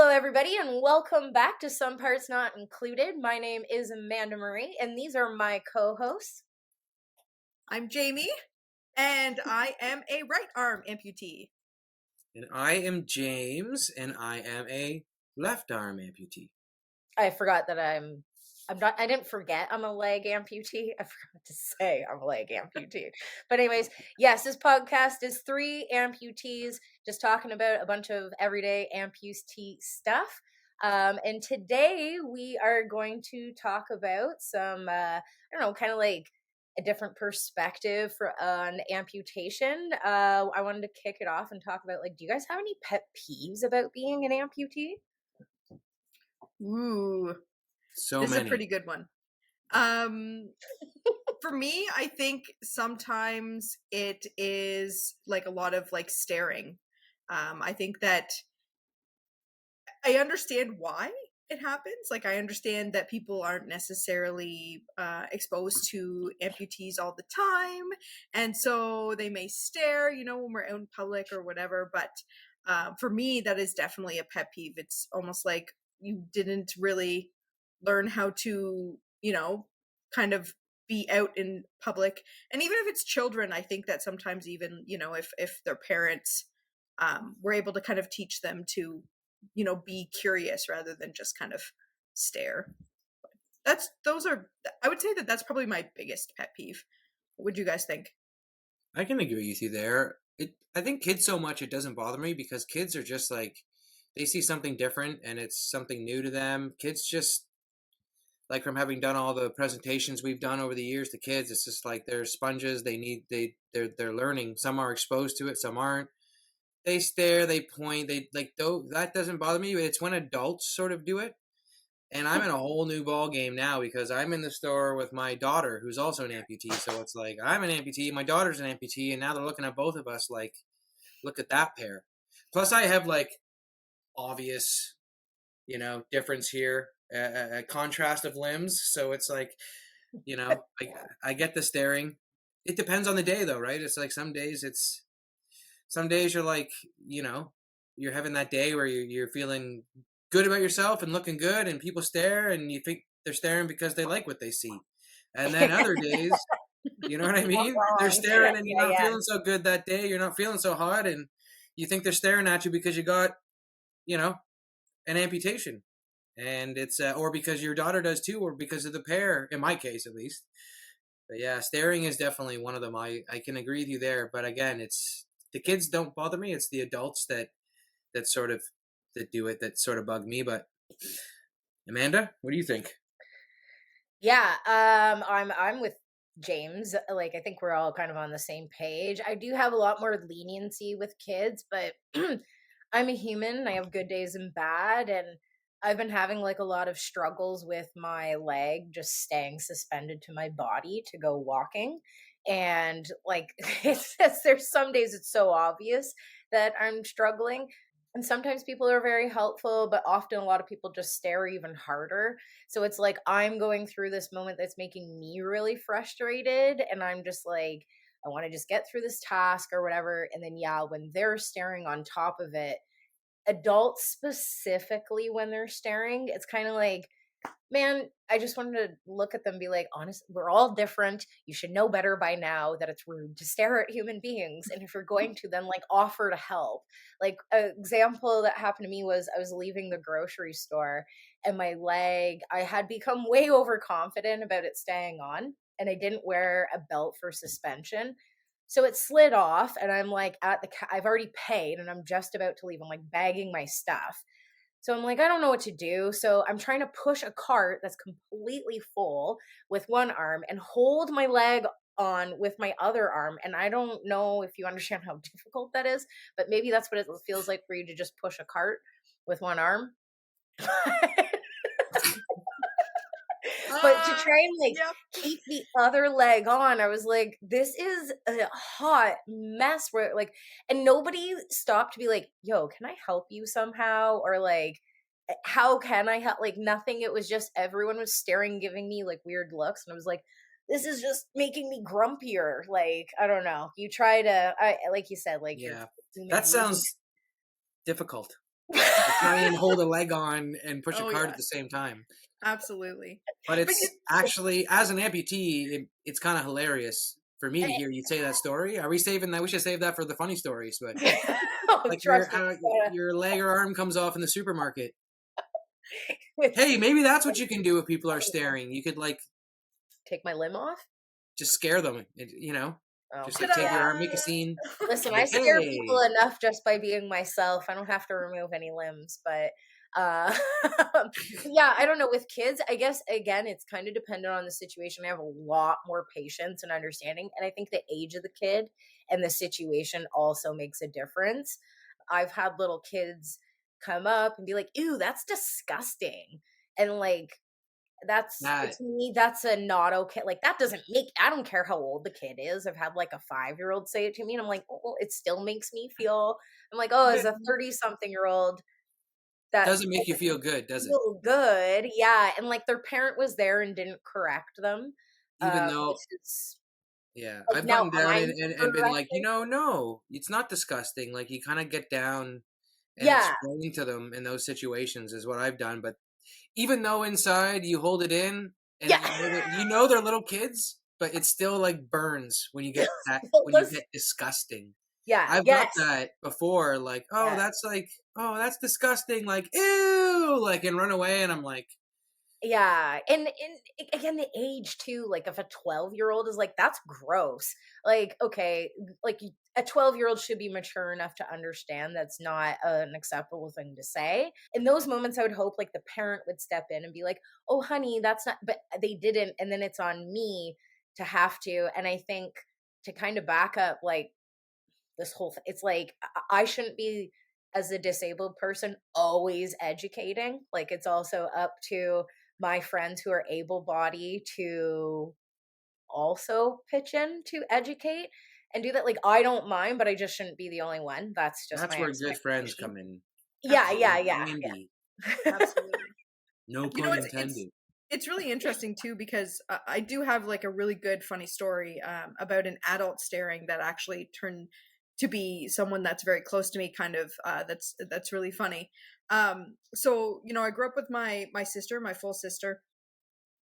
Hello, everybody, and welcome back to Some Parts Not Included. My name is Amanda Marie, and these are my co hosts. I'm Jamie, and I am a right arm amputee. And I am James, and I am a left arm amputee. I forgot that I didn't forget I'm a leg amputee. I forgot to say I'm a leg amputee. But, anyways, yes, this podcast is three amputees just talking about a bunch of everyday amputee stuff. And today we are going to talk about some, kind of like a different perspective on amputation. I wanted to kick it off and talk about, do you guys have any pet peeves about being an amputee? Ooh, So this many. is a pretty good one. For me, I think sometimes it is like a lot of like staring. I think that I understand why it happens. Like, I understand that people aren't necessarily exposed to amputees all the time, and so they may stare, when we're out in public or whatever. But for me, that is definitely a pet peeve. It's almost like you didn't really learn how to, kind of be out in public. And even if it's children, I think that sometimes even, if their parents were able to kind of teach them to be curious rather than just kind of stare. I would say that that's probably my biggest pet peeve. What would you guys think? I can agree with you there. I think kids so much it doesn't bother me because kids are just like, they see something different and it's something new to them. Kids just, like, from having done all the presentations we've done over the years to kids, it's just like they're sponges. They're learning. Some are exposed to it, some aren't. They stare, they point, though that doesn't bother me. It's when adults sort of do it. And I'm in a whole new ball game now because I'm in the store with my daughter, who's also an amputee. So it's like I'm an amputee, my daughter's an amputee, and now they're looking at both of us like, look at that pair. Plus, I have like obvious, difference here, a contrast of limbs. So it's like, I get the staring. It depends on the day, though, right? It's like some days you're like, you're having that day where you're feeling good about yourself and looking good, and people stare and you think they're staring because they like what they see. And then other days, you know what I mean? They're staring and you're not feeling so good that day. You're not feeling so hot, and you think they're staring at you because you got, an amputation. And it's, or because your daughter does too, or because of the pair, in my case at least. But yeah, staring is definitely one of them. I can agree with you there. But again, it's the kids don't bother me. It's the adults that sort of that do it that sort of bug me. But Amanda, what do you think? Yeah, I'm with James. Like, I think we're all kind of on the same page. I do have a lot more leniency with kids, but I'm a human. I have good days and bad, and I've been having like a lot of struggles with my leg just staying suspended to my body to go walking. And like there's some days it's so obvious that I'm struggling. And sometimes people are very helpful, but often a lot of people just stare even harder. So it's like I'm going through this moment that's making me really frustrated. And I'm just like, I want to just get through this task or whatever. And then, yeah, when they're staring on top of it, adults specifically, when they're staring, it's kind of like, man, I just wanted to look at them and be like, honest, we're all different. You should know better by now that it's rude to stare at human beings. And if you're going to, then like offer to help. Like, an example that happened to me was I was leaving the grocery store and my leg, I had become way overconfident about it staying on. And I didn't wear a belt for suspension. So it slid off, and I'm like I've already paid and I'm just about to leave. I'm like bagging my stuff. So I'm like, I don't know what to do. So I'm trying to push a cart that's completely full with one arm and hold my leg on with my other arm. And I don't know if you understand how difficult that is, but maybe that's what it feels like for you to just push a cart with one arm. But to try and like Yep. keep the other leg on, I was like, this is a hot mess where like, and nobody stopped to be like, yo, can I help you somehow? Or like, how can I help? Like, nothing. It was just everyone was staring, giving me like weird looks. And I was like, this is just making me grumpier. Like, I don't know. You try to, like you said, like, Yeah, you're that sounds difficult. or try and hold a leg on and push a Oh cart yeah, at the same time. absolutely. But But it's actually, as an amputee, it's kind of hilarious for me to hear you say that story. Are we saving that? We should save that for the funny stories. But Oh, like trust me. your leg or arm comes off in the supermarket. With Hey, maybe that's what you can do if people are staring. You could like take my limb off. just scare them. You know, Oh, just like take your yeah. arm, make a ta-da! scene. Listen, Be I like, scare people hey, enough just by being myself. I don't have to remove any limbs, but uh yeah, I don't know with kids. I guess again, it's kind of dependent on the situation. I have a lot more patience and understanding, and I think the age of the kid and the situation also makes a difference. I've had little kids come up and be like, "Ew, that's disgusting." And like that's that to me, that's a not okay. Like that doesn't make I don't care how old the kid is. I've had like a 5-year-old say it to me, and I'm like, oh, it still makes me feel. I'm like, oh, as a 30-something-year-old, that doesn't make you doesn't feel good, does it? feel good. Yeah, and like their parent was there and didn't correct them. Even though, Which is yeah, like I've now, gotten am down I and been like, correcting? no, it's not disgusting. Like you kind of get down and Yeah, explain to them in those situations is what I've done. But even though inside you hold it in and yeah. you know they're little kids, but it still like burns when you Listen, get disgusting. yeah, I've got yes, that before, like, yeah. oh, that's disgusting, like, ew, like, and run away, and I'm like, Yeah, and again, the age too, like, if a 12-year-old is like, "That's gross." Like, okay, like, a 12-year-old should be mature enough to understand that's not an acceptable thing to say. In those moments, I would hope, like, the parent would step in and be like, "Oh, honey, that's not," but they didn't, and then it's on me to have to, and I think to kind of back up, like, this whole it's like I shouldn't be as a disabled person always educating. Like it's also up to my friends who are able bodied to also pitch in to educate and do that. Like I don't mind, but I just shouldn't be the only one. That's just that's my where good friends expectation. come in Yeah, yeah, Absolutely, yeah, handy. yeah. absolutely. No You know, pun intended. it's really interesting too because I do have like a really good funny story about an adult staring that actually turned to be someone that's very close to me. Kind of that's really funny. So you know, I grew up with my sister, my full sister,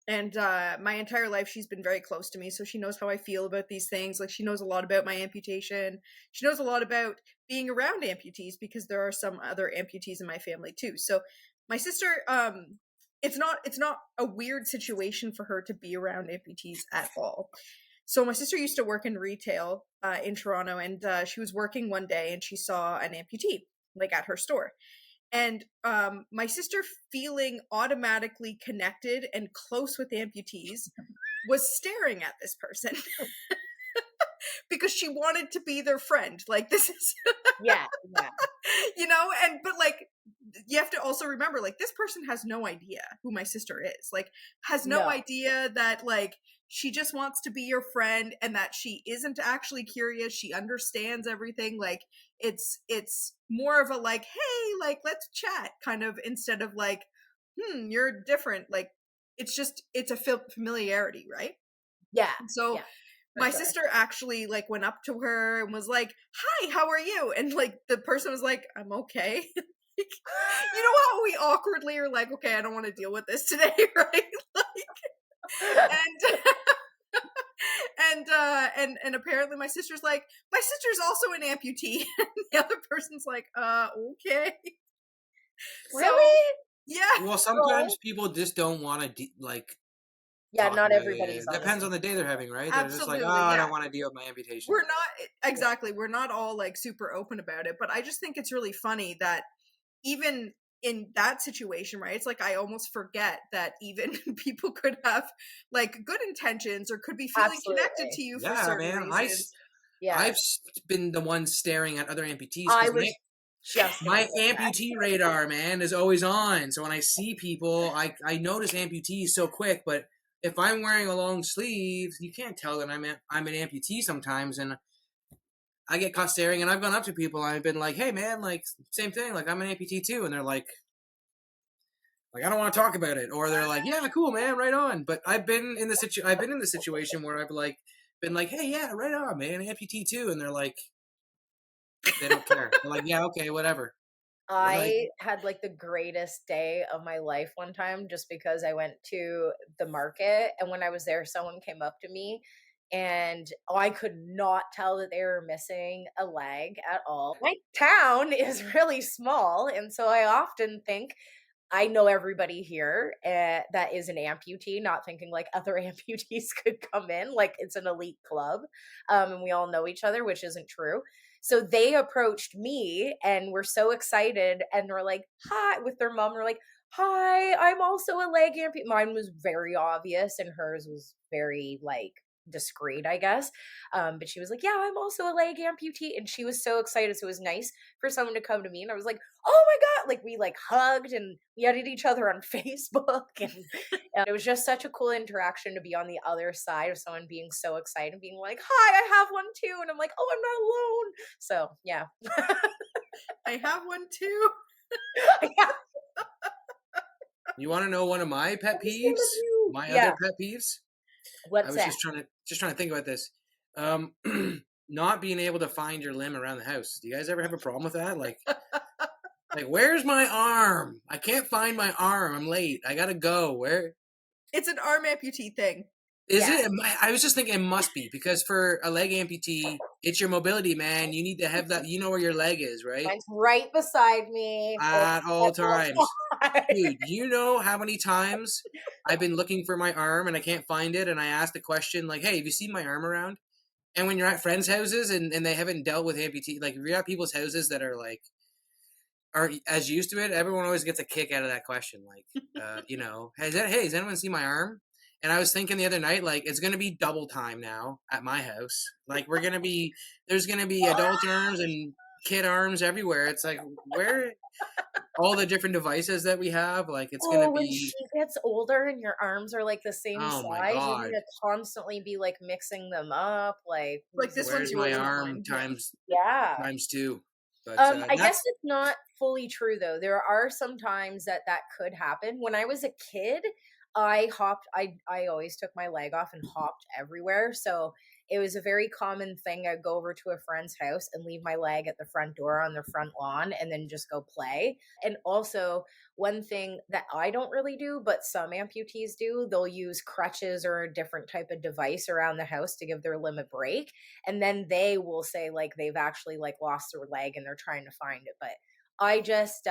and my entire life she's been very close to me, so she knows how I feel about these things. Like she knows a lot about my amputation. She knows a lot about being around amputees because there are some other amputees in my family too. So my sister, it's not a weird situation for her to be around amputees at all. So my sister used to work in retail in Toronto, and she was working one day and she saw an amputee like at her store. And my sister, feeling automatically connected and close with amputees, was staring at this person because she wanted to be their friend. Like this is, Yeah, yeah. you know, and but like you have to also remember, like this person has no idea who my sister is. Like has no No. idea that like she just wants to be your friend and that she isn't actually curious. She understands everything. Like it's more of a like, hey, like let's chat kind of, instead of like, you're different. Like it's a familiarity, right? Yeah, So yeah, for my sure. sister actually like went up to her and was like, "Hi, how are you?" And like the person was like, "I'm okay." You know how we awkwardly are like, "Okay, I don't want to deal with this today," right? Like, and and apparently my sister's like, "My sister's also an amputee." And the other person's like, okay." So Really? yeah, Well, Oh. sometimes people just don't want to like Yeah, talk not about it. everybody's on the Depends on same the day they're having, right? They're just like, oh, absolutely, I yeah. don't want to deal with my amputation We're today. not Yeah. exactly, we're not all like super open about it, but I just think it's really funny that even in that situation, right? It's like I almost forget that even people could have like good intentions or could be feeling connected Absolutely. to you for Yeah, certain man. reasons. Yeah. I've been the one staring at other amputees I because was just gonna my say that. amputee radar, man, is always on. So when I see people, I notice amputees so quick. But if I'm wearing a long sleeve, you can't tell that I'm an amputee sometimes. And I get caught staring, and I've gone up to people and I've been like, "Hey, man, like same thing. Like I'm an amputee too," and they're like I don't want to talk about it, or they're like, "Yeah, cool, man, right on." But I've been in the situation where I've like been like, "Hey, yeah, right on, man, amputee too," and they're like, they don't care. They're like, "Yeah, okay, whatever." Like, I had like the greatest day of my life one time just because I went to the market, and when I was there, someone came up to me and I could not tell that they were missing a leg at all. My town is really small, and so I often think I know everybody here that is an amputee, not thinking like other amputees could come in, like it's an elite club, and we all know each other, which isn't true. So they approached me and were so excited and were like, "Hi," with their mom. Were like, "Hi, I'm also a leg amputee." Mine was very obvious, and hers was very like discreet, I guess. But she was like, "Yeah, I'm also a leg amputee," and she was so excited. So it was nice for someone to come to me, and I was like, "Oh my god!" Like we like hugged and we added each other on Facebook, and it was just such a cool interaction to be on the other side of someone being so excited, being like, "Hi, I have one too," and I'm like, "Oh, I'm not alone." So yeah, I have one too. yeah. you want to know one of my pet I'm scared peeves? of you. My other Yeah, pet peeves? I what's was that? just trying to think about this. Um, not being able to find your limb around the house. Do you guys ever have a problem with that? Like, where's my arm? I can't find my arm. I'm late. I gotta go. Where It's an arm amputee thing. is Yeah, it? I was just thinking it must be because for a leg amputee, it's your mobility, man. You need to have that. You know where your leg is, right? mine's right beside me At at all all times. times. Dude, you know how many times I've been looking for my arm and I can't find it, and I asked a question like, "Hey, have you seen my arm around?" And when you're at friends' houses and they haven't dealt with amputee, like if you're at people's houses that are like aren't as used to it, everyone always gets a kick out of that question. Like, has anyone seen my arm? And I was thinking the other night, like, it's gonna be double time now at my house. Like, there's gonna be adult arms and kid arms everywhere. It's like, where all the different devices that we have, like, it's gonna Oh, when be, she gets older and your arms are like the same oh my size, you're god, gonna constantly be like mixing them up. Like, Like who's this this one's where's baby? my yours, not arm mine. Yeah. Yeah. times two? But I guess that's it's not fully true though. There are some times that that could happen. When I was a kid, I always took my leg off and hopped everywhere. So it was a very common thing. I'd go over to a friend's house and leave my leg at the front door on the front lawn and then just go play. And also, one thing that I don't really do, but some amputees do, they'll use crutches or a different type of device around the house to give their limb a break, and then they will say like they've actually like lost their leg and they're trying to find it. But I just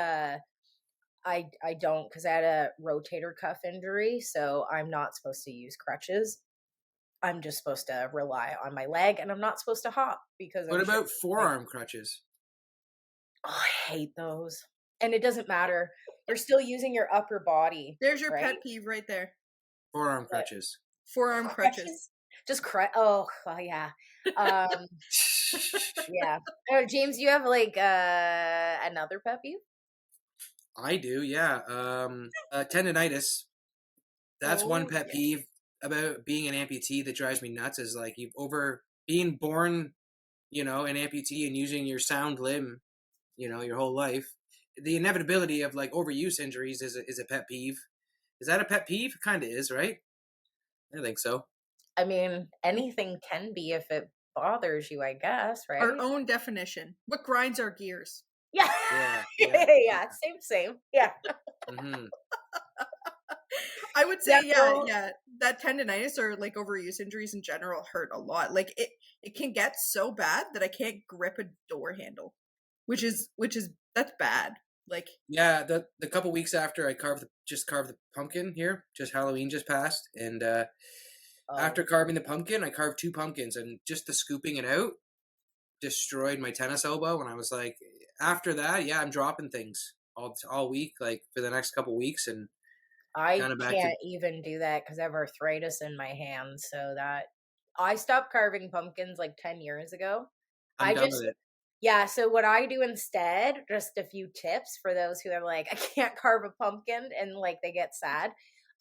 I don't, because I had a rotator cuff injury, so I'm not supposed to use crutches. I'm just supposed to rely on my leg, and I'm not supposed to hop because what I'm sure about like, forearm crutches? oh, I hate those. And it doesn't matter. You're still using your upper body, There's your right? pet peeve right there. Forearm But crutches. Forearm crutches. crutches, just oh yeah. Um yeah. James, you have like another pet peeve? I do, yeah. Tendonitis. That's one Oh pet yeah. peeve about being an amputee that drives me nuts is like you've over being born, an amputee and using your sound limb, your whole life. The inevitability of like overuse injuries is a pet peeve. Is that a pet peeve? Kind of is, right? I think so. I mean, anything can be if it bothers you, I guess, Our right? own definition. What grinds our gears? Yeah. Yeah, Yeah, yeah, yeah. Same. Yeah. hmm I would Yeah, say, yeah, no, yeah, that tendonitis or like overuse injuries in general hurt a lot. Like it can get so bad that I can't grip a door handle, which is that's bad. Like yeah. The couple weeks after I carved the pumpkin here, just Halloween just passed, and oh, after carving the pumpkin, I carved two pumpkins, and just the scooping it out destroyed my tennis elbow. And I was like, after that, yeah, I'm dropping things all week, like for the next couple weeks, and I kind of back to can't even do that because I have arthritis in my hands. So that I stopped carving pumpkins like 10 years ago. I'm I done just with it. Yeah, so what I do instead, just a few tips for those who are like, I can't carve a pumpkin and like they get sad.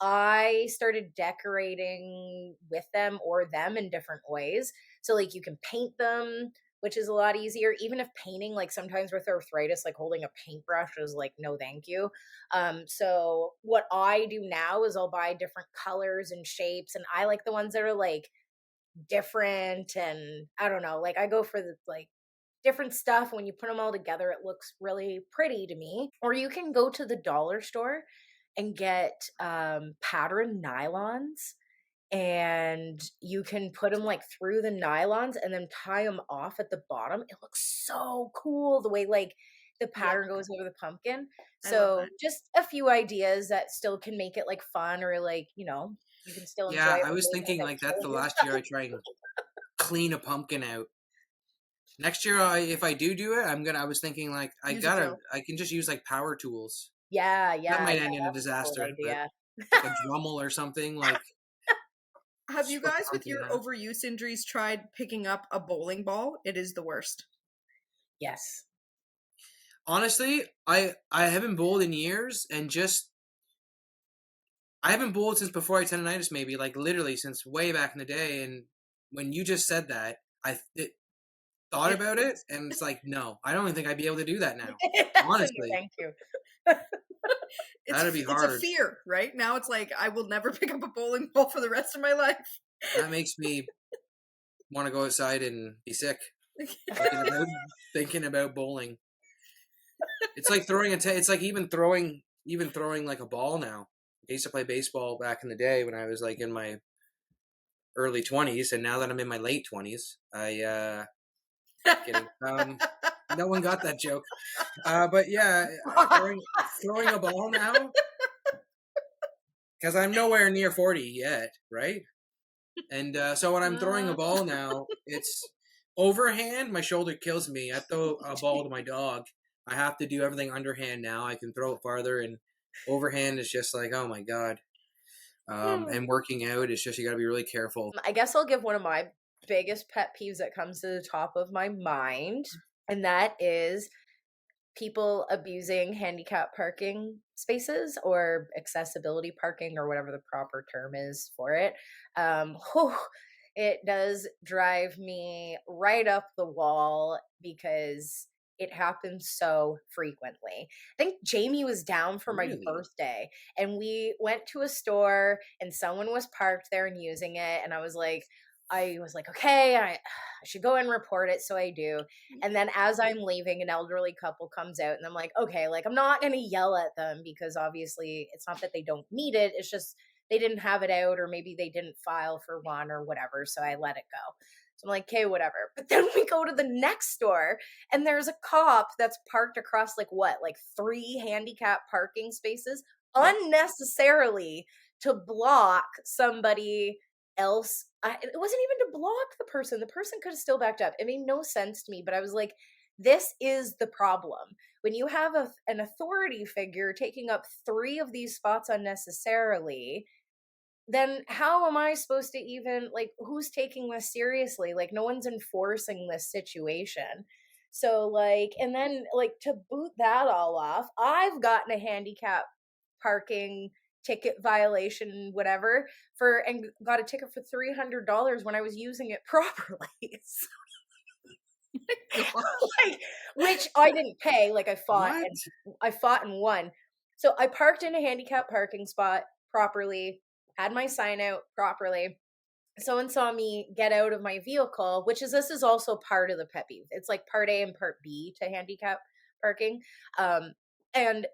I started decorating with them or them in different ways. So like you can paint them, which is a lot easier. Even if painting, like sometimes with arthritis, like holding a paintbrush is like no thank you. So what I do now is I'll buy different colors and shapes, and I like the ones that are like different, and I don't know, like I go for the like different stuff. When you put them all together, it looks really pretty to me. Or you can go to the dollar store and get patterned nylons, and you can put them like through the nylons and then tie them off at the bottom. It looks so cool the way like the Yeah, pattern goes over the pumpkin. I love So that. just a few ideas that still can make it like fun, or like, you can still enjoy Yeah, it I was without thinking like like that's the killing last year yourself. I try and clean a pumpkin out. Next year, if I do it, I was thinking like Use a drill. I can just use like power tools. Yeah, That yeah, might yeah. end in a That's a cool disaster, but idea. like a Dremel or something, like Have you split the guys, with pumpkin your in half. overuse injuries, tried picking up a bowling ball? It is the worst. Yes. Honestly, I haven't bowled in years, and just I haven't bowled since before I had tendonitis, maybe like literally since way back in the day. And when you just said that, thought It about it, hurts. and it's like, no, I don't even think I'd be able to do that now. That's a Honestly, thank you. that'd be It's a hard. fear, right? Now it's like I will never pick up a bowling ball for the rest of my life. That makes me want to go outside and be sick thinking about thinking about bowling. It's like it's like even throwing like a ball now. I used to play baseball back in the day when I was like in my early 20s, and now that I'm in my late 20s, kidding. No one got that joke. But yeah, throwing a ball now, because I'm nowhere near 40 yet, right? And so when I'm throwing a ball now, it's overhand. My shoulder kills me. I throw a ball to my dog. I have to do everything underhand now. I can throw it farther, and overhand is just like, oh my god. And working out is just, you got to be really careful. I guess I'll give one of my biggest pet peeves that comes to the top of my mind, and that is people abusing handicap parking spaces or accessibility parking or whatever the proper term is for it. Whew, it does drive me right up the wall because it happens so frequently. I think Jamie was down for my Really? birthday and we went to a store and someone was parked there and using it. And I was like, okay, I should go and report it. So I do. And then as I'm leaving, an elderly couple comes out and I'm like, okay, like I'm not going to yell at them because obviously it's not that they don't need it. It's just they didn't have it out or maybe they didn't file for one or whatever. So I let it go. So I'm like, okay, whatever. But then we go to the next store and there's a cop that's parked across like 3 handicap parking spaces Yeah. unnecessarily to block somebody else. It wasn't even to block the person. The person could have still backed up. It made no sense to me, but I was like, this is the problem. When you have an authority figure taking up 3 of these spots unnecessarily, then how am I supposed to even like who's taking this seriously? Like no one's enforcing this situation. So like and then like to boot that all off, I've gotten a handicap parking ticket violation whatever for and got a ticket for $300 when I was using it properly. So, God. like which I didn't pay, like What? I fought and won. So I parked in a handicap parking spot properly, had my sign out properly. Someone saw me get out of my vehicle, which is this is also part of the pet peeve. It's like part A and part B to handicap parking. Um, and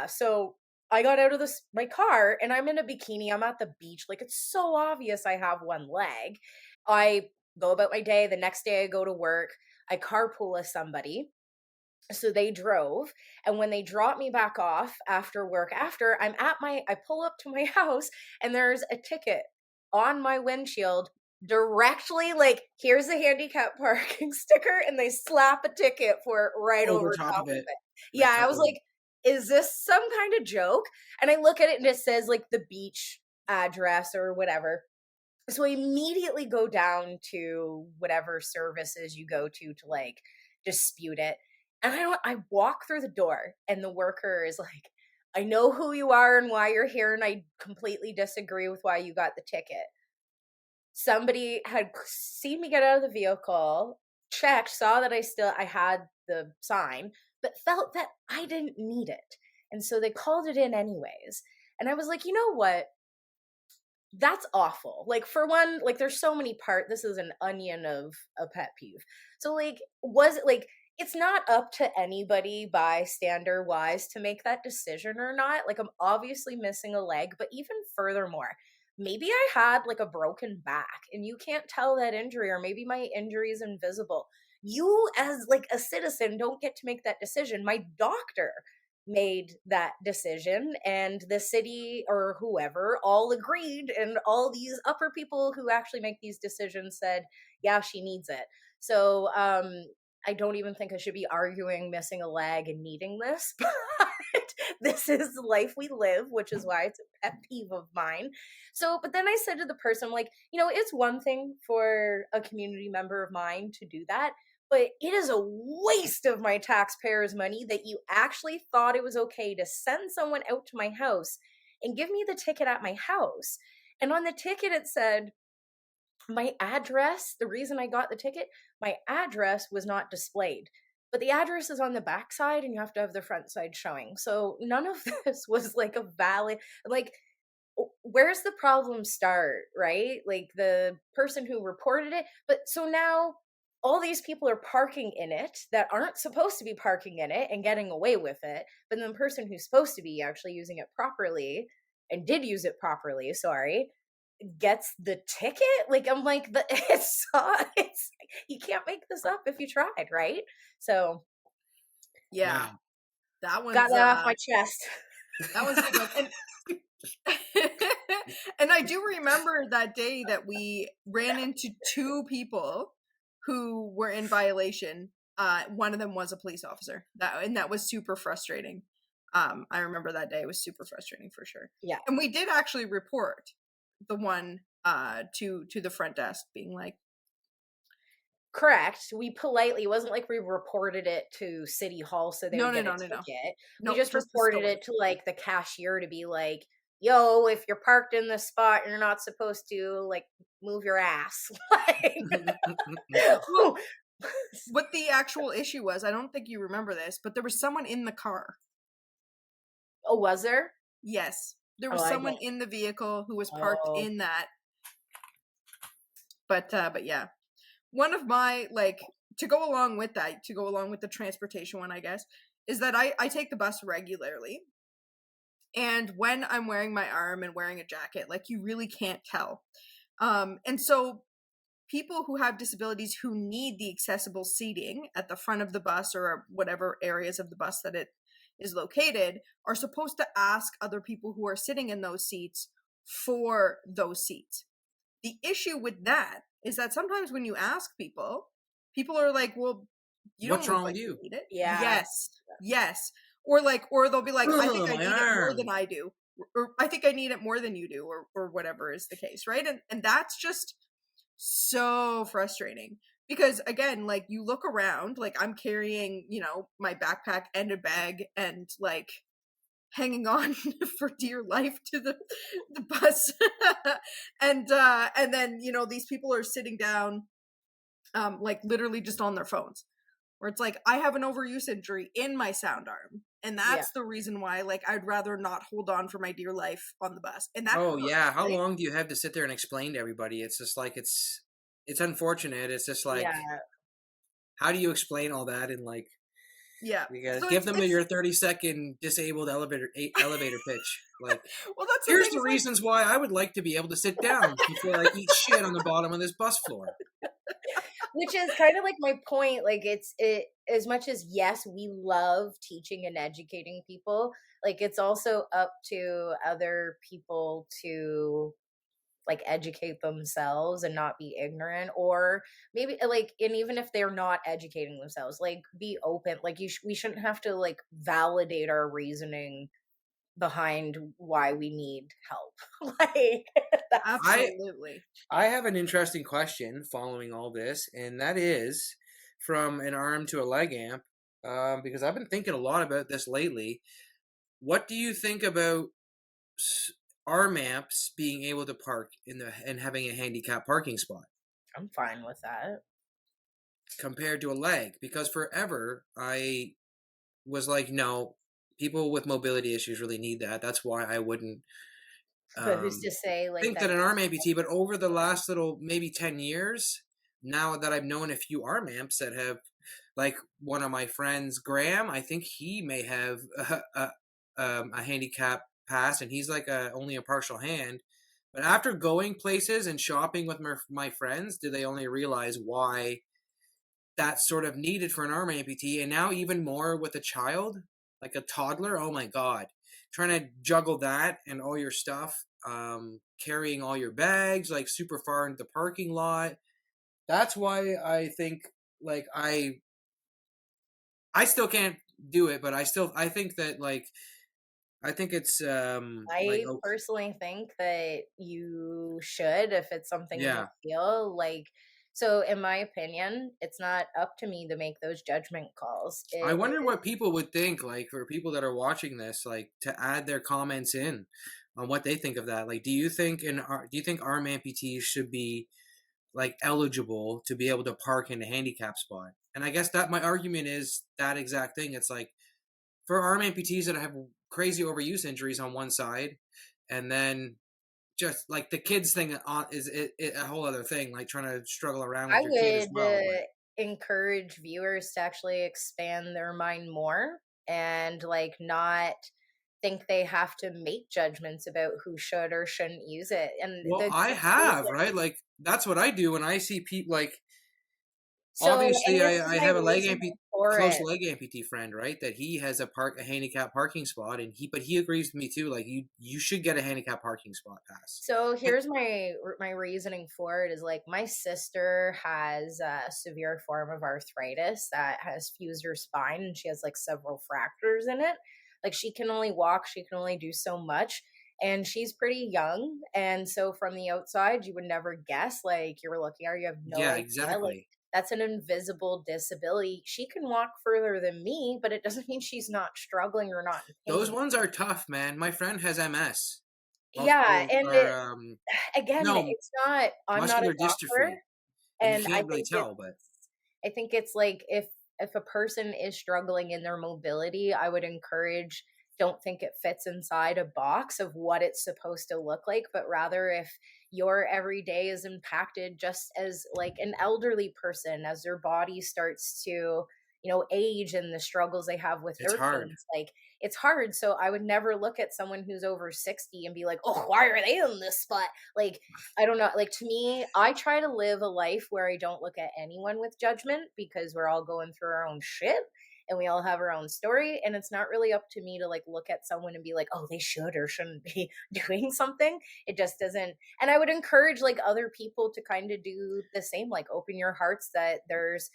so I got out of my car and I'm in a bikini. I'm at the beach. Like it's so obvious I have one leg. I go about my day. The next day I go to work. I carpool with somebody, so they drove, and when they drop me back off after work, I pull up to my house and there's a ticket on my windshield directly, like here's the handicap parking sticker, and they slap a ticket for it right Over over top top of of it. it. Yeah, That's I was horrible. like, is this some kind of joke? And I look at it and it says like the beach address or whatever. So I immediately go down to whatever services you go to like dispute it. And I walk through the door and the worker is like, I know who you are and why you're here, and I completely disagree with why you got the ticket. Somebody had seen me get out of the vehicle, checked, saw that I had the sign, but felt that I didn't need it. And so they called it in anyways. And I was like, you know what? that's awful. Like, for one, like, there's so many this is an onion of a pet peeve. So, like, was it like, it's not up to anybody bystander wise to make that decision or not. Like, I'm obviously missing a leg, but even furthermore, maybe I had like a broken back and you can't tell that injury, or maybe my injury is invisible. You, as like a citizen, don't get to make that decision. My doctor made that decision, and the city or whoever all agreed, and all these upper people who actually make these decisions said, yeah, she needs it. So I don't even think I should be arguing missing a leg and needing this, but this is the life we live, which is why it's a pet peeve of mine. So, but then I said to the person, like, it's one thing for a community member of mine to do that, but it is a waste of my taxpayers' money that you actually thought it was okay to send someone out to my house and give me the ticket at my house. And on the ticket, it said, my address, the reason I got the ticket, my address was not displayed. But the address is on the back side and you have to have the front side showing. So none of this was like a valid, like, where's the problem start, right? Like, the person who reported it. But so now all these people are parking in it that aren't supposed to be parking in it and getting away with it. But then the person who's supposed to be actually using it properly and did use it properly, sorry, gets the ticket. Like, I'm like, it's you can't make this up if you tried, right? So Yeah, Yeah. that got one's that off my chest. that one's a big one. And and I do remember that day that we ran into two people who were in violation. One of them was a police officer. That was super frustrating. I remember that day. It was super frustrating for sure. Yeah. And we did actually report the one to the front desk, being like, Correct. We politely, it wasn't like we reported it to City Hall so they no, would no, get a no, no, no, ticket. We no, just just the reported store. it to like the cashier to be like, yo, if you're parked in this spot, you're not supposed to, like, move your ass. Like, Well, what the actual issue was, I don't think you remember this, but there was someone in the car. oh, was there? Yes, there Oh, was I someone don't. in the vehicle who was parked Oh, in that. But yeah, one of my, like, to go along with that, to go along with the transportation one, I guess, is that I take the bus regularly, and when I'm wearing my arm and wearing a jacket, like, you really can't tell. And so people who have disabilities who need the accessible seating at the front of the bus or whatever areas of the bus that it is located are supposed to ask other people who are sitting in those seats for those seats. The issue with that is that sometimes when you ask people, people are like, well, you don't What's look wrong with like you you? need it. yeah. Yes, yes. Or they'll be like, I think Ugh, I my need it more arm. than I do. Or I think I need it more than you do, or whatever is the case, right? And that's just so frustrating. Because again, like, you look around, like, I'm carrying, my backpack and a bag and, like, hanging on for dear life to the bus. And then, these people are sitting down, like, literally just on their phones, where it's like, I have an overuse injury in my sound arm, and Yeah. that's the reason why, like, I'd rather not hold on for my dear life on the bus, and that Oh yeah. hurts, How right? long do you have to sit there and explain to everybody? It's just like it's unfortunate. It's just like, Yeah. how do you explain all that in like, Yeah, because so give it's them it's your 30-second disabled elevator pitch. Like, well, that's the here's thing, the is like, reasons why I would like to be able to sit down before I eat shit on the bottom of this bus floor. Which is kind of like my point. Like, it as much as, yes, we love teaching and educating people, like, it's also up to other people to, like, educate themselves and not be ignorant, or maybe, like, and even if they're not educating themselves, like, be open. Like, we shouldn't have to, like, validate our reasoning behind why we need help. Like, that's I absolutely. I have an interesting question following all this, and that is from an arm to a leg amp, because I've been thinking a lot about this lately. What do you think about s- arm amps being able to park in the and having a handicap parking spot I'm fine with that. compared to a leg? Because forever I was like, no, people with mobility issues really need that. That's why I wouldn't But who's to say like think that that an you arm amputee, but over the last little maybe 10 years, now that I've known a few arm amps that have, like one of my friends, Graham, I think he may have a handicap pass, and he's like only a partial hand. But after going places and shopping with my friends, do they only realize why that's sort of needed for an arm amputee, and now even more with a child, like a toddler. Oh my god, trying to juggle that and all your stuff, carrying all your bags like super far into the parking lot. That's why I think, like, I still can't do it, but I think that, like, I think it's like, I personally think that you should if it's something you yeah. feel like. So in my opinion, it's not up to me to make those judgment calls. I It wonder what people would think, like, for people that are watching this, like, to add their comments in on what they think of that. Like, do you think arm amputees should be, like, eligible to be able to park in a handicap spot? And I guess that my argument is that exact thing. It's like, for arm amputees that have crazy overuse injuries on one side, and then just like the kids thing is a whole other thing, like trying to struggle around I with your kid as would well. But encourage viewers to actually expand their mind more and like not think they have to make judgments about who should or shouldn't use it. And well, I the have, right? Like, that's what I do when I see people. Like, so, and obviously, this is I my have a reasoning for close it. leg amputee friend, right? That he has a handicap parking spot, and he agrees with me too. Like, you should get a handicap parking spot pass. So And here's my reasoning for it is like my sister has a severe form of arthritis that has fused her spine and she has like several fractures in it. Like she can only walk, she can only do so much and she's pretty young and so from the outside you would never guess like you were looking at her you have no yeah, idea like exactly. that's an invisible disability. She can walk further than me, but it doesn't mean she's not struggling or not in Those pain. ones are tough, man. My friend has MS, Yeah, multiple and or again, no, it's not I'm not a muscular doctor, dystrophy, and you and can't really tell, but I think it's like if a person is struggling in their mobility, I would encourage don't think it fits inside a box of what it's supposed to look like, but rather if your everyday is impacted just as like an elderly person as their body starts to age and the struggles they have with it's their hard. pains like it's hard. So I would never look at someone who's over 60 and be like, oh, why are they in this spot? Like I don't know. Like to me, I try to live a life where I don't look at anyone with judgment because we're all going through our own shit and we all have our own story. And it's not really up to me to like look at someone and be like, oh, they should or shouldn't be doing something. It just doesn't. And I would encourage like other people to kind of do the same, like open your hearts that there's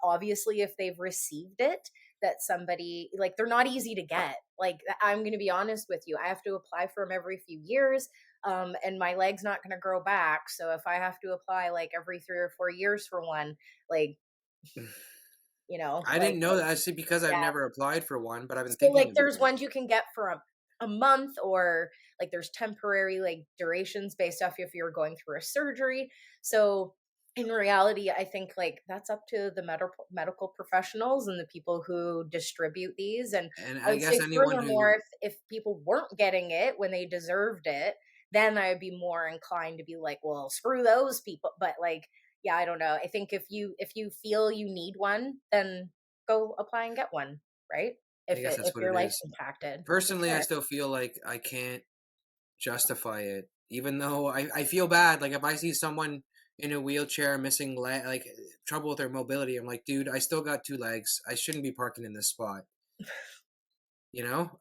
obviously if they've received it that somebody like they're not easy to get like I'm going to be honest with you I have to apply for them every few years and my leg's not going to grow back. So if I have to apply like every 3 or 4 years for one, like, I like, didn't know that. I see, because I've yeah. never applied for one, but I've been So like thinking about there's it. ones you can get for a month or like there's temporary like durations based off if you're going through a surgery. So in reality, I think like that's up to the medical professionals and the people who distribute these. And And I I would guess say anyone furthermore, who, if people weren't getting it when they deserved it, then I would be more inclined to be like, well, screw those people. But like, yeah, I don't know. I think if you feel you need one, then go apply and get one, right? I guess If that's what your it life's is. impacted, for Personally, I sure. still feel like I can't justify it, even though I feel bad. Like, if I see someone in a wheelchair missing leg, like trouble with their mobility, I'm like, dude, I still got two legs. I shouldn't be parking in this spot.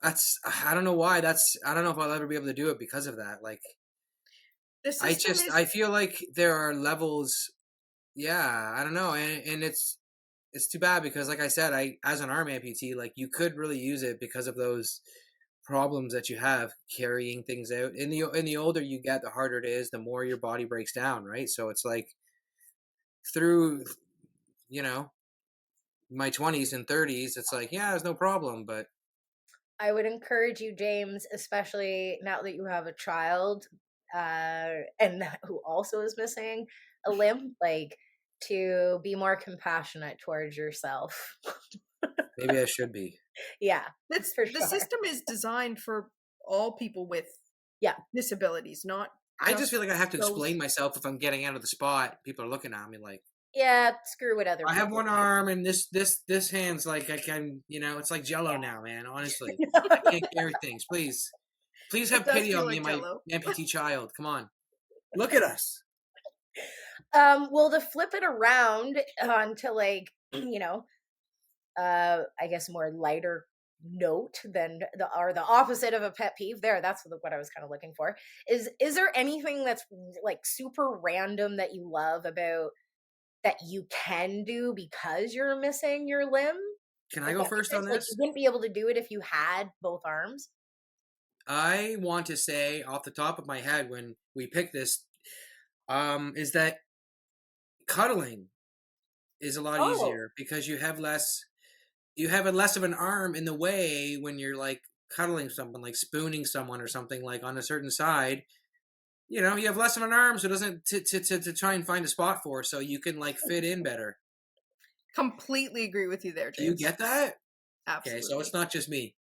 That's, I don't know why. I don't know if I'll ever be able to do it because of that. Like, The system is I feel like there are levels. Yeah, I don't know, and it's too bad because, like I said, I as an arm amputee, like, you could really use it because of those problems that you have carrying things out. In the older you get, the harder it is, the more your body breaks down, right? So it's like, through you know my 20s and 30s, it's like, yeah, there's no problem, but I would encourage you, James, especially now that you have a child, and who also is missing a limb, like to be more compassionate towards yourself. maybe I should be. Yeah, that's for the sure. system is designed for all people with Yeah. disabilities, not I just just feel like I have to those. explain myself if I'm getting out of the spot. People are looking at me like, Yeah, screw what other I have people one arm and this hand's like I can, it's like Jello now, man. Honestly, think. I can't carry things. Please It have does pity feel on me like and my Jello. amputee child. Come on, look at us. Well, to flip it around onto like, I guess more lighter note than the opposite of a pet peeve. There, that's what I was kind of looking for. Is there anything that's like super random that you love about that you can do because you're missing your limb? Can I If go that makes first on sense, like you this? wouldn't be able to do it if you had both arms. I want to say off the top of my head when we picked this, is that cuddling is a lot Oh, easier because you have a less of an arm in the way when you're like cuddling someone, like spooning someone or something like on a certain side. You have less of an arm, so it doesn't to try and find a spot for, so you can like fit in better. Completely agree with you there, Do you James. get that? Okay, so it's Absolutely. not just me.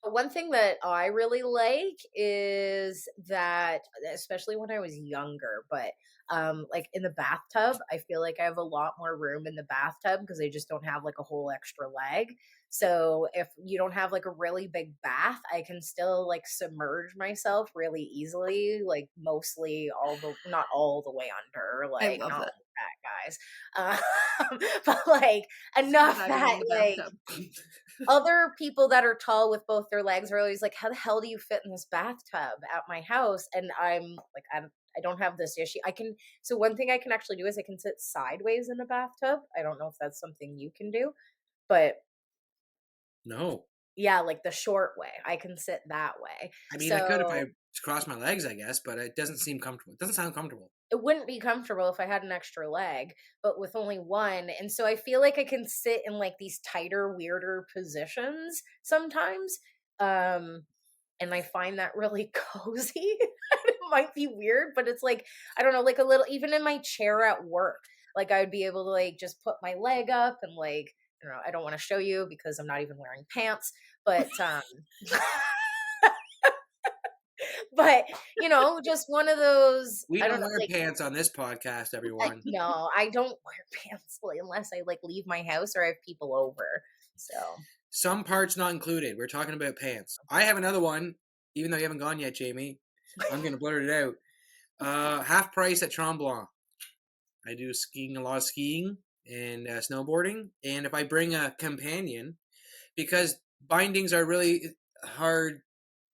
one thing that I really like is that, especially when I was younger, but like in the bathtub, I feel like I have a lot more room in the bathtub because I just don't have like a whole extra leg. So if you don't have like a really big bath, I can still like submerge myself really easily, like mostly not all the way under, I like love not that. like that, guys. But like Scuba enough diving that in the like bathtub. other people that are tall with both their legs are always like, "How the hell do you fit in this bathtub at my house?" And I'm like, I don't have this issue. I can. So one thing I can actually do is I can sit sideways in a bathtub. I don't know if that's something you can do, but No. yeah, like the short way, I can sit that way. I mean, I could if I So cross my legs, I guess, but it doesn't seem comfortable. It doesn't sound comfortable. it wouldn't be comfortable if I had an extra leg, but with only one. And so I feel like I can sit in like these tighter, weirder positions sometimes. Um, and I find that really cozy. It might be weird, but it's like, I don't know, like a little, even in my chair at work, like I'd be able to like just put my leg up and like, I don't want to show you because I'm not even wearing pants, but but just one of those, We I don't don't know, wear like pants on this podcast, everyone. no, I don't wear pants like, unless I like leave my house or I have people over. So Some parts not included. We're talking about pants. I have another one, even though you haven't gone yet, Jamie. I'm gonna blurt it out. Half price at Tremblant. I do skiing, a lot of skiing and snowboarding, and if I bring a companion, because bindings are really hard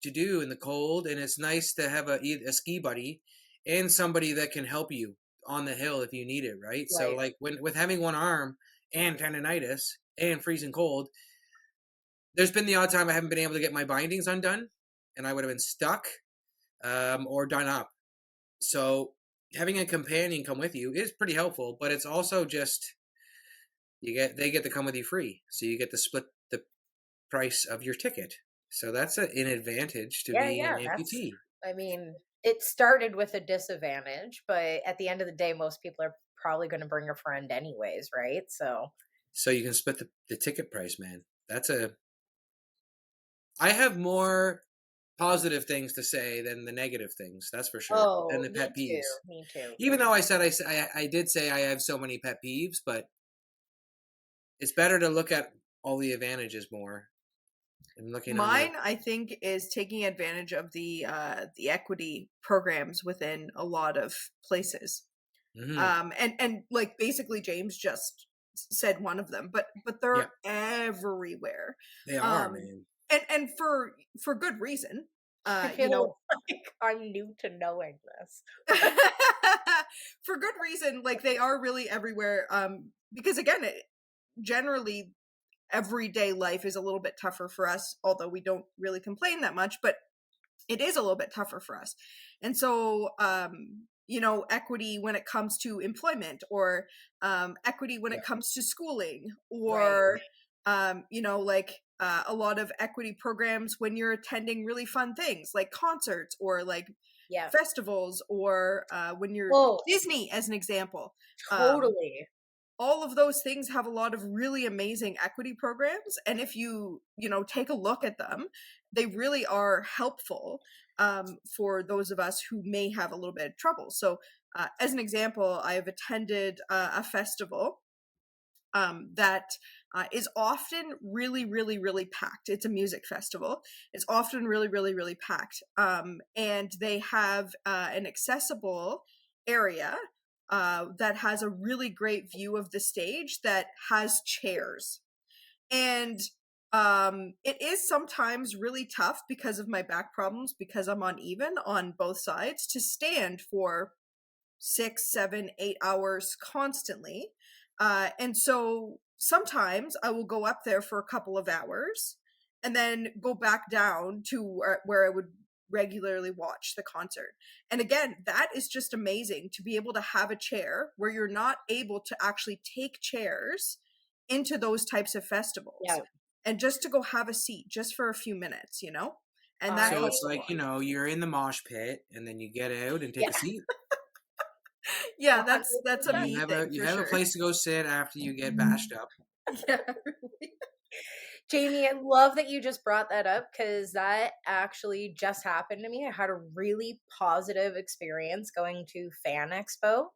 to do in the cold, and it's nice to have a ski buddy and somebody that can help you on the hill if you need it, right? So right. like when with having one arm and tendonitis and freezing cold, there's been the odd time I haven't been able to get my bindings undone, and I would have been stuck or done up. So having a companion come with you is pretty helpful, but it's also just they get to come with you free, so you get to split the price of your ticket. So that's an advantage to Yeah, being an yeah, that's, amputee. I mean, it started with a disadvantage, but at the end of the day, most people are probably going to bring a friend anyways, right? So, So you can split the ticket price, man. That's a. I have more positive things to say than the negative things. That's for sure. And oh, the me pet too, peeves. me too. Even though I did say I have so many pet peeves, but it's better to look at all the advantages more and looking on the. Mine, I think, is taking advantage of the equity programs within a lot of places. Mhm. And like basically James just said one of them, but they're Yeah, everywhere. they are, Um, man. and for good reason. I You know, feel like I'm new to knowing this. for good reason, like they are really everywhere. Because again, generally everyday life is a little bit tougher for us, although we don't really complain that much, but it is a little bit tougher for us. And so, equity when it comes to employment, or equity when Yeah, it comes to schooling, Right. or, a lot of equity programs when you're attending really fun things like concerts or like Yeah. festivals, or when you're Oh, Disney, as an example. Um, totally. all of those things have a lot of really amazing equity programs, and if take a look at them, they really are helpful for those of us who may have a little bit of trouble. So as an example, I have attended a festival that is often really, really, really packed. It's a music festival. It's often really, really, really packed. And they have an accessible area that has a really great view of the stage that has chairs. And it is sometimes really tough because of my back problems, because I'm uneven on both sides, to stand for 6, 7, 8 hours constantly. And so sometimes I will go up there for a couple of hours and then go back down to where I would regularly watch the concert. And again, that is just amazing to be able to have a chair where you're not able to actually take chairs into those types of festivals, Yeah. and just to go have a seat just for a few minutes, and that So I helps it's a like, lot. you're in the mosh pit and then you get out and take yeah, a seat. Yeah, that's a $100. me thing You for have a sure. place to go sit after you get bashed up. Yeah. Jamie, I love that you just brought that up because that actually just happened to me. I had a really positive experience going to Fan Expo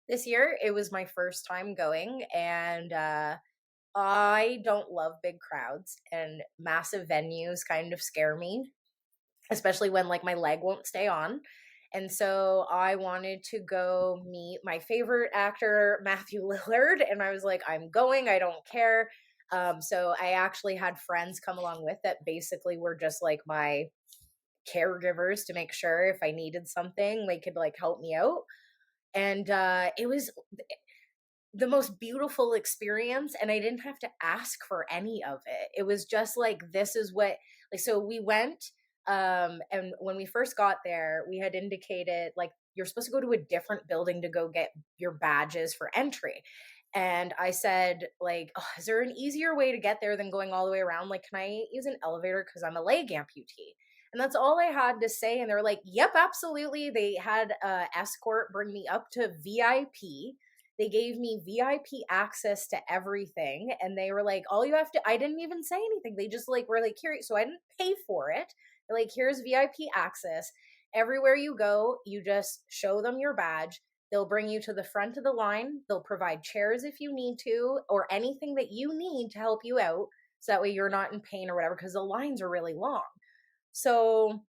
this year. It was my first time going, and I don't love big crowds, and massive venues kind of scare me, especially when like my leg won't stay on. And so I wanted to go meet my favorite actor, Matthew Lillard. And I was like, I'm going, I don't care. So I actually had friends come along with that basically were just like my caregivers to make sure if I needed something, they could like help me out. And it was the most beautiful experience, and I didn't have to ask for any of it. It was just like, this is what, like, so we went, and when we first got there, we had indicated like you're supposed to go to a different building to go get your badges for entry. And I said, like, oh, is there an easier way to get there than going all the way around? Like, can I use an elevator because I'm a leg amputee? And that's all I had to say. And they were like, yep, absolutely. They had escort bring me up to VIP. They gave me VIP access to everything. And they were like, all you have to, I didn't even say anything. They just like were like, here. So I didn't pay for it. They're like, here's VIP access. Everywhere you go, you just show them your badge. They'll bring you to the front of the line. They'll provide chairs if you need to, or anything that you need to help you out. So that way you're not in pain or whatever, because the lines are really long. So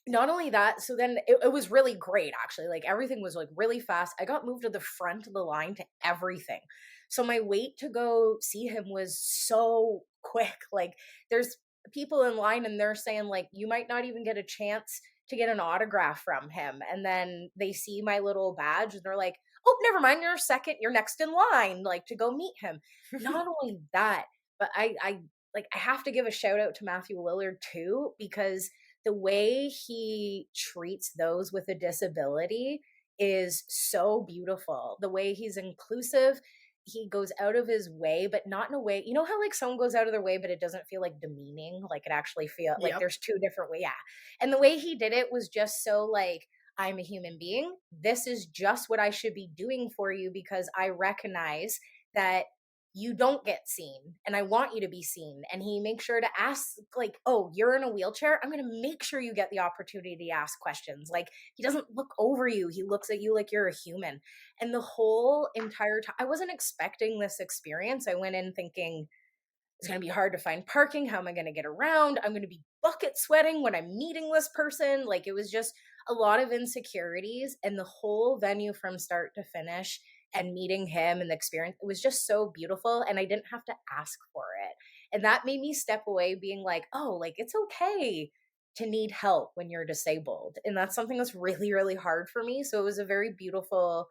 not only that, so then it was really great actually. Like everything was like really fast. I got moved to the front of the line to everything. So my wait to go see him was so quick. Like there's people in line and they're saying like you might not even get a chance to get an autograph from him. And then they see my little badge and they're like, "Oh, never mind, you're second, you're next in line like to go meet him." Not only that, but I have to give a shout out to Matthew Lillard too, because the way he treats those with a disability is so beautiful. The way he's inclusive, he goes out of his way, but not in a way, you know how like someone goes out of their way, but it doesn't feel like demeaning, like it actually feel like Yep. there's two different ways. Yeah. And the way he did it was just so like, I'm a human being. This is just what I should be doing for you because I recognize that you don't get seen and I want you to be seen. And he makes sure to ask, like, oh, you're in a wheelchair, I'm going to make sure you get the opportunity to ask questions. Like he doesn't look over you, he looks at you like you're a human. And the whole entire time I wasn't expecting this experience. I went in thinking it's going to be hard to find parking. How am I going to get around? I'm going to be bucket sweating when I'm meeting this person. Like it was just a lot of insecurities, and the whole venue from start to finish and meeting him and the experience, it was just so beautiful. And I didn't have to ask for it. And that made me step away being like, oh, like it's okay to need help when you're disabled. And that's something that's really, really hard for me. So it was a very beautiful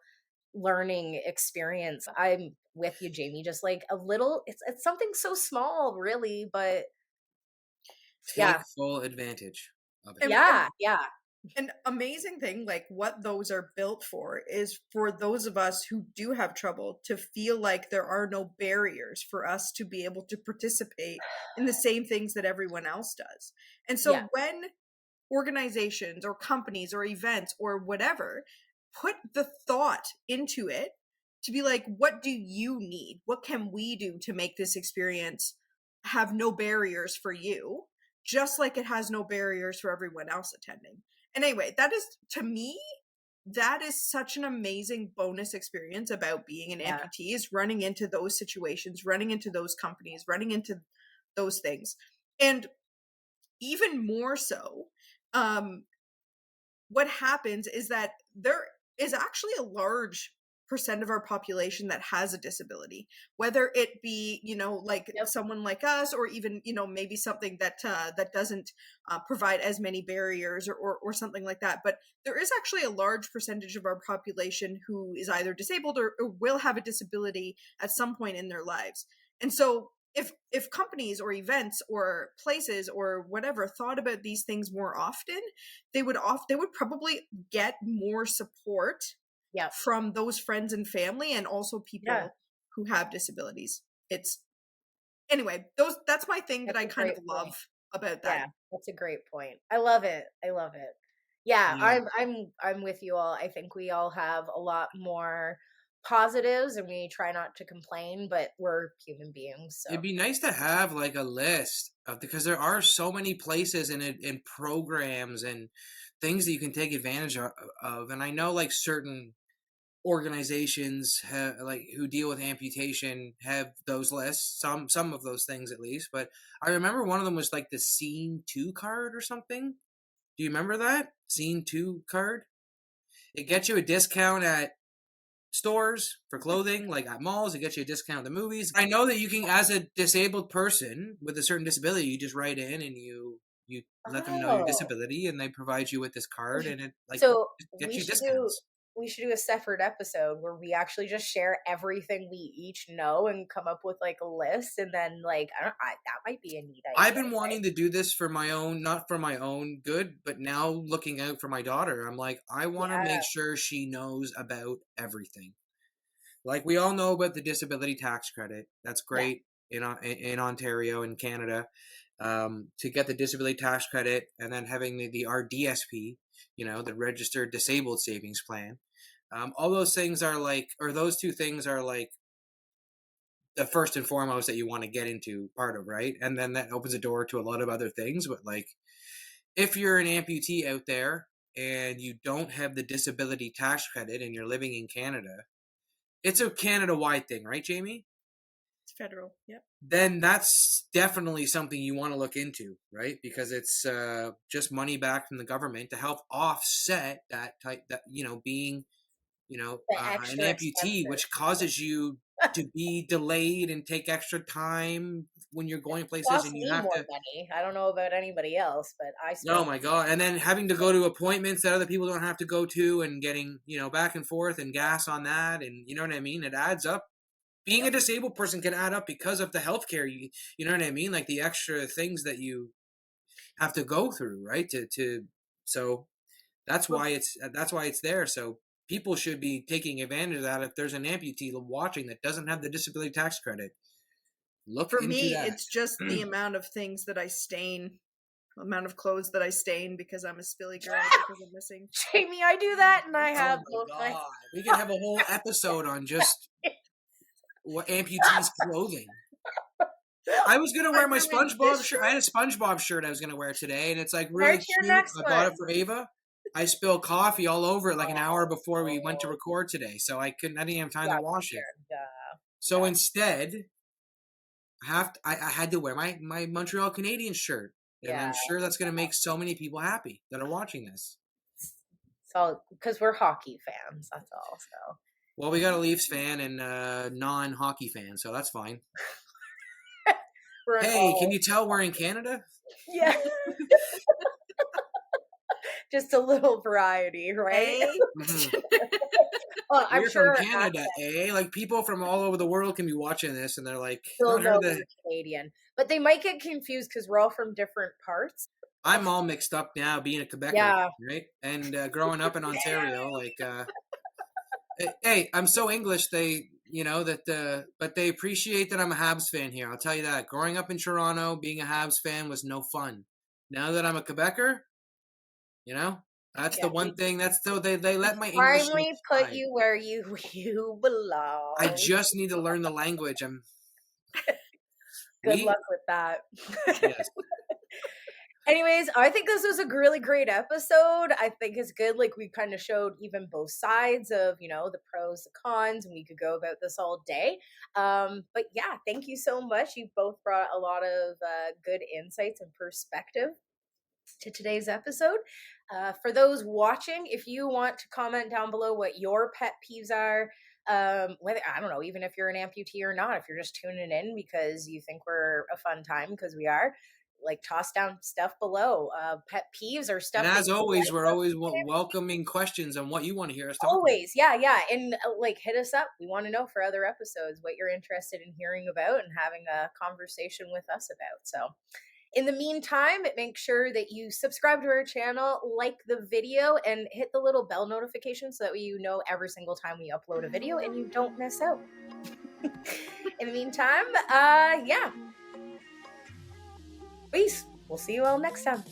learning experience. I'm with you, Jamie. Just like a little, it's something so small, really, but Take yeah, full advantage of it. And yeah, an amazing thing, like what those are built for, is for those of us who do have trouble to feel like there are no barriers for us to be able to participate in the same things that everyone else does. And yeah, so when organizations or companies or events or whatever put the thought into it to be like, what do you need? What can we do to make this experience have no barriers for you, just like it has no barriers for everyone else attending? And anyway, that is, to me, that is such an amazing bonus experience about being an Yeah. amputee, is running into those situations, running into those companies, running into those things. And even more so, um, what happens is that there is actually a large percent of our population that has a disability, whether it be, like Yep. someone like us, or even, maybe something that that doesn't provide as many barriers, or something like that. But there is actually a large percentage of our population who is either disabled, or will have a disability at some point in their lives. And so if companies or events or places or whatever thought about these things more often, they would probably get more support Yep. from those friends and family, and also Yeah. people who have disabilities. It's Anyway, that's my thing that That's I a kind of great point. love about that. Yeah, that's a great point. I love it. I love it. Yeah, Yeah. I'm with you all. I think we all have a lot more positives and we try not to complain, but we're human beings, It'd so be nice to have like a list of, because there are so many places and programs and things that you can take advantage of. And I know like certain organizations have, like, who deal with amputation have those lists, some of those things at least. But I remember one of them was like the Scene 2 card or something. Do you remember that Scene 2 card? It gets you a discount at stores for clothing, like at malls. It gets you a discount at the movies. I know that you can, as a disabled person with a certain disability, you just write in and you let them know your oh. disability, and they provide you with this card, and it like So gets we you should do discounts. we should do a separate episode where we actually just share everything we each know and come up with like a list, and then like that might be a neat I've idea, been right? wanting to do this for my own, not for my own good, but now looking out for my daughter. I'm like, I want to make Yeah, sure she knows about everything. Like, we all know about the disability tax credit. That's yeah. great in Ontario and Canada, to get the disability tax credit, and then having the RDSP, the Registered Disabled Savings Plan. All those things are like, or those two things are like the first and foremost that you want to get into part of, right? And then that opens a door to a lot of other things. But like, if you're an amputee out there and you don't have the disability tax credit and you're living in Canada, it's a Canada-wide thing, right, Jamie? It's federal. Yep. Then that's definitely something you want to look into, right? Because it's just money back from the government to help offset that type, that being The an extra amputee, expenses. which causes you to be delayed and take extra time when you're going places, Costs and you me have more to. money. I don't know about anybody else, but I Oh spend my more god! And then having to go to appointments that other people don't have to go to, and getting back and forth and gas on that, and you know what I mean. It adds up. Being money. a disabled person can add up because of the healthcare. You know what I mean? Like the extra things that you have to go through, right? To so that's why it's there. So people should be taking advantage of that. If there's an amputee watching that doesn't have the disability tax credit, look For into me, that. it's just the amount of things that I stain, amount of clothes that I stain because I'm a spilly girl, because I'm missing. Jamie, I do that, and I Oh have my both my. god, we could have a whole episode on just what amputees clothing. I was gonna wear I'm my doing this SpongeBob shirt. I shirt. had a SpongeBob shirt I was gonna wear today, and it's like really Where's your cute. next I bought it one? for Ava. I spilled coffee all over it like an hour before we went to Oh, record today, so I didn't have time to gotcha, wash it. Karen. Duh. So Gotcha. instead, I had to wear my Montreal Canadiens shirt, and Yeah. I'm sure that's gonna make so many people happy that are watching this. So, because we're hockey fans, that's all. So, Well, we got a Leafs fan and non-hockey fan, so that's fine. we're an Hey, can all. you tell we're in Canada? Yeah. Just a little variety, right? Hey, Mhm. Well, I'm We're from sure our Canada, accent eh? Like, people from all over the world can be watching this, and they're like, still "Not heard know of the." we're Canadian, but they might get confused because we're all from different parts. I'm all mixed up now, being a Quebecer, Yeah. right? And growing up in Ontario, like, hey, I'm so English. They, but they appreciate that I'm a Habs fan here. I'll tell you that. Growing up in Toronto, being a Habs fan was no fun. Now that I'm a Quebecer, you know, That's the Yeah. one thing. That's so they let my English Finally put slide. you where you I belong. just need to learn the language. Good We luck with that. yes. Anyways, I think this was a really great episode. I think it's good. Like we kind of showed even both sides of, the pros, the cons, and we could go about this all day. But yeah, thank you so much. You both brought a lot of good insights and perspective to today's episode. For those watching, if you want to comment down below what your pet peeves are, whether I don't know, even if you're an amputee or not, if you're just tuning in because you think we're a fun time, because we are, like toss down stuff below. Pet peeves or And stuff that as you always, like we're us always to say. welcoming questions on what you want to hear us talk about. Always, yeah, yeah, and like hit us up. We want to know for other episodes what you're interested in hearing about and having a conversation with us about. So in the meantime, make sure that you subscribe to our channel, like the video, and hit the little bell notification so that you know every single time we upload a video and you don't miss out. In the meantime, yeah. Peace. We'll see you all next time.